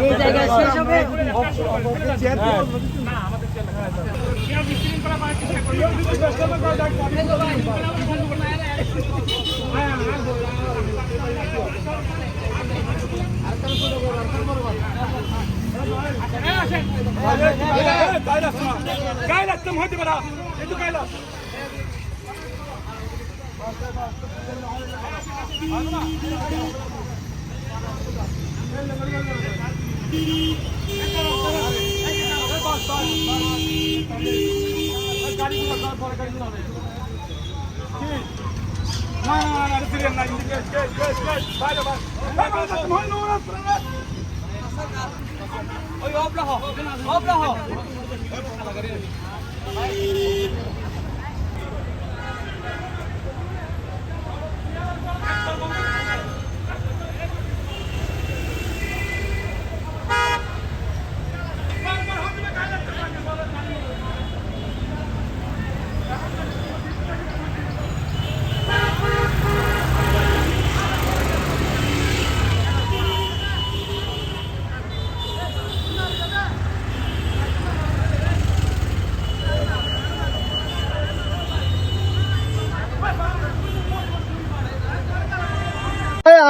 এই জায়গায় শেষ হবে।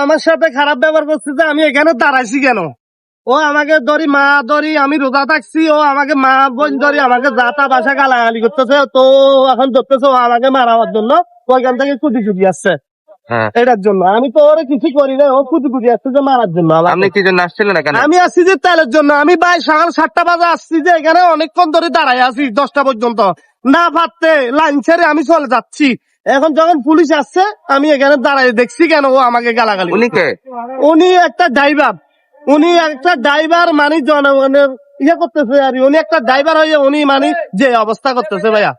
আমার সাথে খারাপ ব্যবহার করছে যে আমি এখানে দাঁড়াইছি কেন? ও আমাকে ধরি মা ধরি, আমি রোজা থাকছি, ও আমাকে মা বোন ধরি আমাকে যাতা বাসা গালাগালি করতেছে। তো এখন ধরতেছে ও আমাকে মারার জন্য, ওইখান থেকে কুদি কুদি আসছে এটার জন্য। আমি তো ওরে কিছু করি না, ও কুদি কুদি আসছে যে মারার জন্য। আপনি কি জন্য আসছিলেন এখানে? আমি আসছি যে তেলের জন্য। আমি ভাই সকাল 7টা বাজে আসছি যে এখানে অনেকক্ষণ ধরে দাঁড়াই আছি 10টা পর্যন্ত, না পারতে লাইন ছেড়ে আমি চলে যাচ্ছি। এখন যখন পুলিশ আসছে আমি এখানে দাঁড়াই দেখছি কেন ও আমাকে গালাগালি। উনি কে? উনি একটা ড্রাইভার। উনি একটা ড্রাইভার মানে জনগণের ইয়ে করতেছে আর উনি একটা ড্রাইভার হয়ে উনি মানে যে অবস্থা করতেছে ভাইয়া।